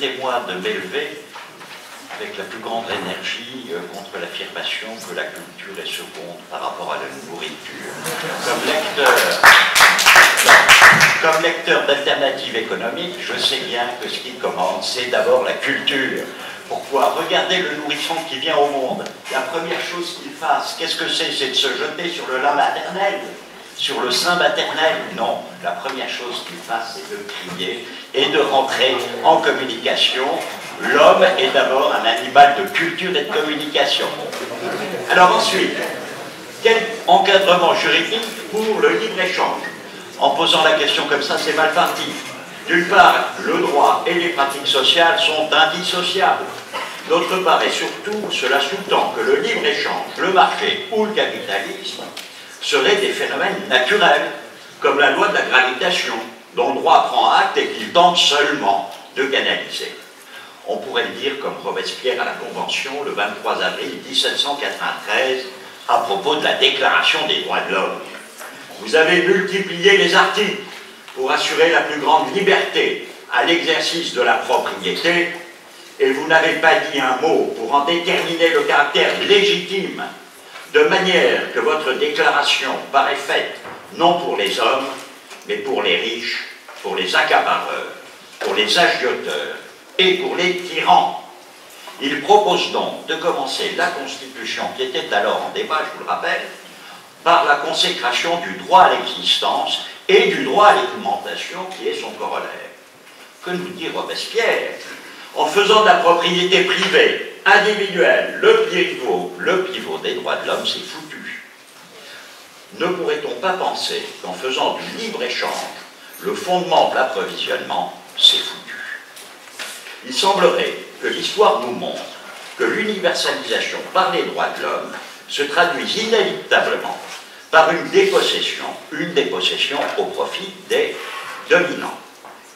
Permettez-moi de m'élever avec la plus grande énergie contre l'affirmation que la culture est seconde par rapport à la nourriture. Comme lecteur d'Alternative économique, je sais bien que ce qui commande, c'est d'abord la culture. Pourquoi? Regardez le nourrisson qui vient au monde. La première chose qu'il fasse, qu'est-ce que c'est? C'est de se jeter sur le lait maternel, sur le sein maternel. Non, la première chose qu'il fasse, c'est de crier et de rentrer en communication. L'homme est d'abord un animal de culture et de communication. Alors ensuite, quel encadrement juridique pour le libre-échange? En posant la question comme ça, c'est mal parti. D'une part, le droit et les pratiques sociales sont indissociables. D'autre part, et surtout, cela sous-tend que le libre-échange, le marché ou le capitalisme seraient des phénomènes naturels, comme la loi de la gravitation, dont le droit prend acte et qu'il tente seulement de canaliser. On pourrait le dire comme Robespierre à la Convention le 23 avril 1793 à propos de la Déclaration des droits de l'homme. Vous avez multiplié les articles pour assurer la plus grande liberté à l'exercice de la propriété et vous n'avez pas dit un mot pour en déterminer le caractère légitime, de manière que votre déclaration paraît faite non pour les hommes, mais pour les riches, pour les accapareurs, pour les agioteurs et pour les tyrans. Il propose donc de commencer la Constitution, qui était alors en débat, je vous le rappelle, par la consécration du droit à l'existence et du droit à l'alimentation, qui est son corollaire. Que nous dit Robespierre? En faisant de la propriété privée, individuelle, le pivot des droits de l'homme, c'est foutu. Ne pourrait-on pas penser qu'en faisant du libre-échange le fondement de l'approvisionnement, c'est foutu? Il semblerait que l'histoire nous montre que l'universalisation par les droits de l'homme se traduit inéluctablement par une dépossession au profit des dominants,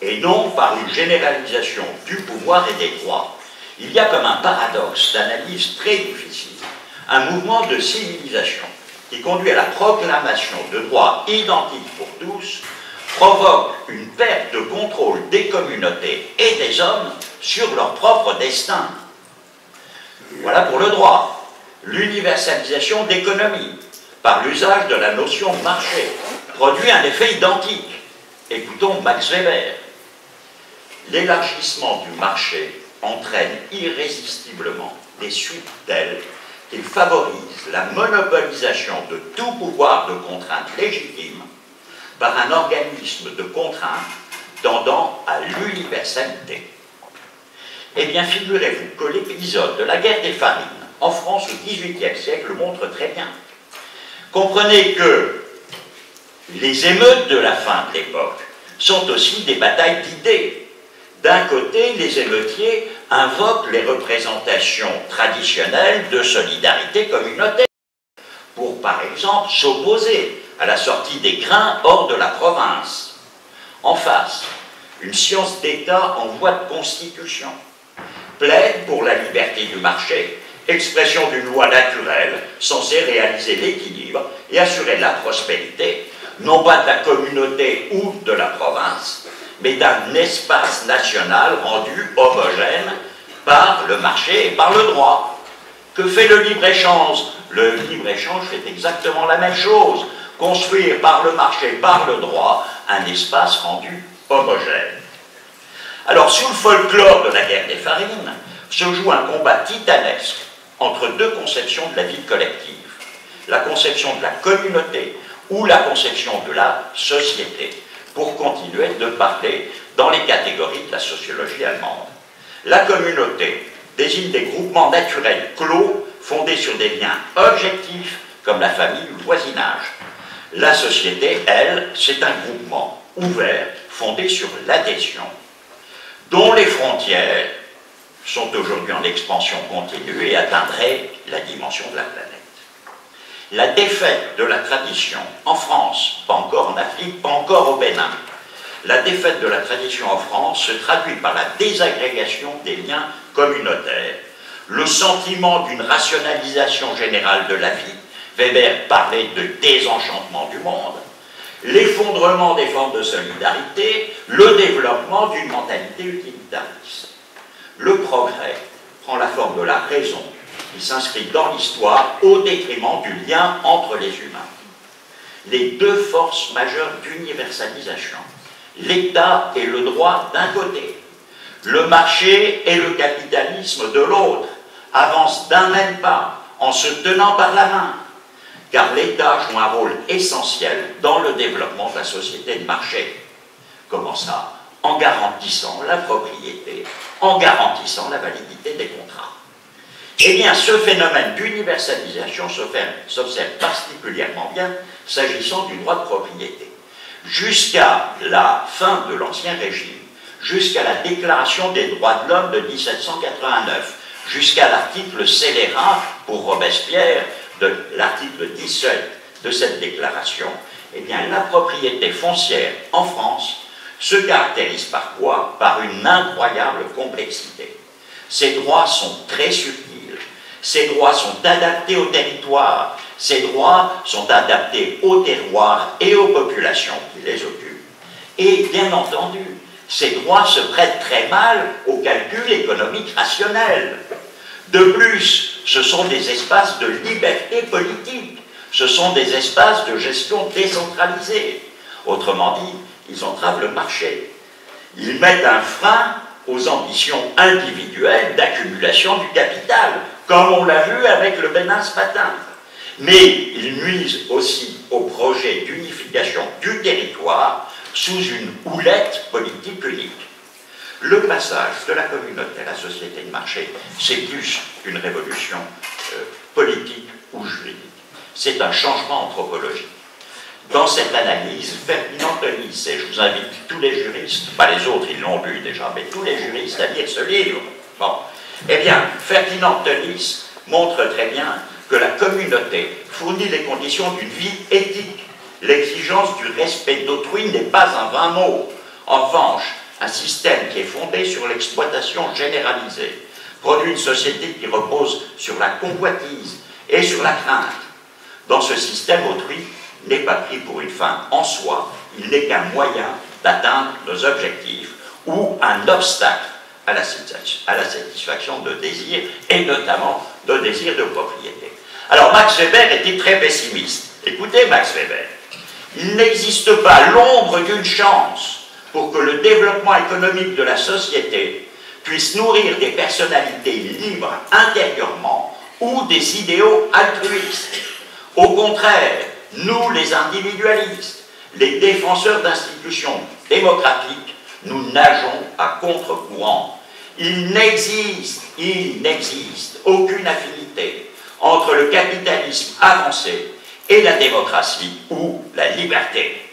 et non par une généralisation du pouvoir et des droits. Il y a comme un paradoxe d'analyse très difficile, un mouvement de civilisation qui conduit à la proclamation de droits identiques pour tous, provoque une perte de contrôle des communautés et des hommes sur leur propre destin. Voilà pour le droit. L'universalisation d'économie, par l'usage de la notion de marché, produit un effet identique. Écoutons Max Weber. L'élargissement du marché entraîne irrésistiblement des suites telles qu'il favorise la monopolisation de tout pouvoir de contrainte légitime par un organisme de contrainte tendant à l'universalité. Eh bien, figurez-vous que l'épisode de la guerre des farines en France au XVIIIe siècle le montre très bien. Comprenez que les émeutes de la fin de l'époque sont aussi des batailles d'idées. D'un côté, les émeutiers invoquent les représentations traditionnelles de solidarité communautaire pour, par exemple, s'opposer à la sortie des grains hors de la province. En face, une science d'État en voie de constitution plaide pour la liberté du marché, expression d'une loi naturelle censée réaliser l'équilibre et assurer la prospérité, non pas de la communauté ou de la province, mais d'un espace national rendu homogène par le marché et par le droit. Que fait le libre-échange? Le libre-échange fait exactement la même chose, construire par le marché, par le droit, un espace rendu homogène. Alors, sous le folklore de la guerre des farines, se joue un combat titanesque entre deux conceptions de la vie collective, la conception de la communauté ou la conception de la société, pour continuer de parler dans les catégories de la sociologie allemande. La communauté désigne des groupements naturels clos, fondés sur des liens objectifs, comme la famille ou le voisinage. La société, elle, c'est un groupement ouvert, fondé sur l'adhésion, dont les frontières sont aujourd'hui en expansion continue et atteindraient la dimension de la planète. La défaite de la tradition en France, pas encore en Afrique, pas encore au Bénin, la défaite de la tradition en France se traduit par la désagrégation des liens communautaires, le sentiment d'une rationalisation générale de la vie, Weber parlait de désenchantement du monde, l'effondrement des formes de solidarité, le développement d'une mentalité utilitariste. Le progrès prend la forme de la raison. Il s'inscrit dans l'histoire au détriment du lien entre les humains. Les deux forces majeures d'universalisation, l'État et le droit d'un côté, le marché et le capitalisme de l'autre, avancent d'un même pas en se tenant par la main, car l'État joue un rôle essentiel dans le développement de la société de marché. Comment ça? En garantissant la propriété, en garantissant la validité des contrats. Eh bien, ce phénomène d'universalisation s'observe particulièrement bien s'agissant du droit de propriété. Jusqu'à la fin de l'Ancien Régime, jusqu'à la Déclaration des droits de l'homme de 1789, jusqu'à l'article scélérat pour Robespierre, de l'article 17 de cette déclaration, eh bien, la propriété foncière en France se caractérise par quoi? Par une incroyable complexité. Ces droits sont très subtils. Ces droits sont adaptés au territoire, ces droits sont adaptés au terroir et aux populations qui les occupent. Et bien entendu, ces droits se prêtent très mal au calcul économique rationnel. De plus, ce sont des espaces de liberté politique, ce sont des espaces de gestion décentralisée. Autrement dit, ils entravent le marché. Ils mettent un frein aux ambitions individuelles d'accumulation du capital, comme on l'a vu avec le Bénin ce matin. Mais ils nuisent aussi au projet d'unification du territoire sous une houlette politique unique. Le passage de la communauté à la société de marché, c'est plus qu'une révolution politique ou juridique. C'est un changement anthropologique. Dans cette analyse, Ferdinand Tönnies, et je vous invite tous les juristes, pas les autres, ils l'ont lu déjà, mais tous les juristes à lire ce livre. Bon. Eh bien, Ferdinand Tönnies montre très bien que la communauté fournit les conditions d'une vie éthique. L'exigence du respect d'autrui n'est pas un vain mot. En revanche, un système qui est fondé sur l'exploitation généralisée produit une société qui repose sur la convoitise et sur la crainte. Dans ce système, autrui n'est pas pris pour une fin en soi, il n'est qu'un moyen d'atteindre nos objectifs ou un obstacle à la satisfaction de désirs, et notamment de désirs de propriété. Alors Max Weber était très pessimiste. Écoutez Max Weber, il n'existe pas l'ombre d'une chance pour que le développement économique de la société puisse nourrir des personnalités libres intérieurement ou des idéaux altruistes. Au contraire, nous les individualistes, les défenseurs d'institutions démocratiques, nous nageons à contre-courant. Il n'existe aucune affinité entre le capitalisme avancé et la démocratie ou la liberté.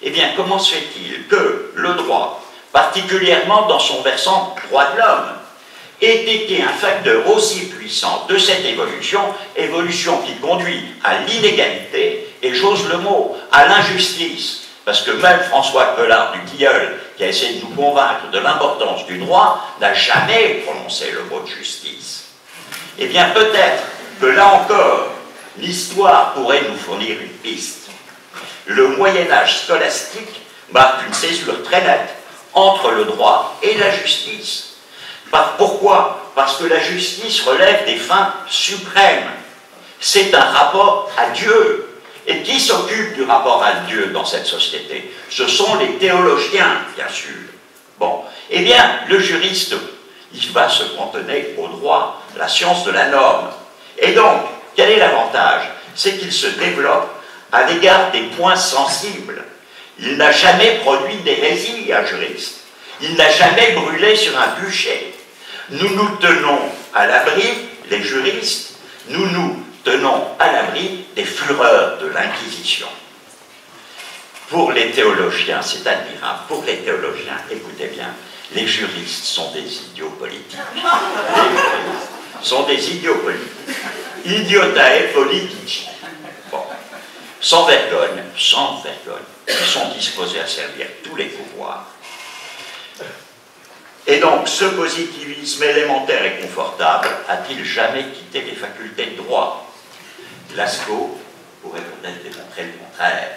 Eh bien, comment se fait-il que le droit, particulièrement dans son versant droit de l'homme, ait été un facteur aussi puissant de cette évolution qui conduit à l'inégalité, et j'ose le mot, à l'injustice, parce que même François Collard du Tilleul, qui a essayé de nous convaincre de l'importance du droit, n'a jamais prononcé le mot de justice. Eh bien, peut-être que là encore, l'histoire pourrait nous fournir une piste. Le Moyen-Âge scolastique marque une césure très nette entre le droit et la justice. Pourquoi? Parce que la justice relève des fins suprêmes. C'est un rapport à Dieu. Et qui s'occupe du rapport à Dieu dans cette société? Ce sont les théologiens, bien sûr. Bon, eh bien, le juriste, il va se cantonner au droit, la science de la norme. Et donc, quel est l'avantage? C'est qu'il se développe à l'égard des points sensibles. Il n'a jamais produit d'hérésie, un juriste. Il n'a jamais brûlé sur un bûcher. Nous nous tenons à l'abri, les juristes, nous nous tenons à l'abri des fureurs de l'Inquisition. Pour les théologiens, c'est admirable, pour les théologiens, écoutez bien, les juristes sont des idiots politiques. Les juristes sont des idiots politiques. Idiotae politici. Bon. Sans vergogne, ils sont disposés à servir tous les pouvoirs. Et donc, ce positivisme élémentaire et confortable a-t-il jamais quitté les facultés de droit? Lascaux pourrait peut-être démontrer le contraire.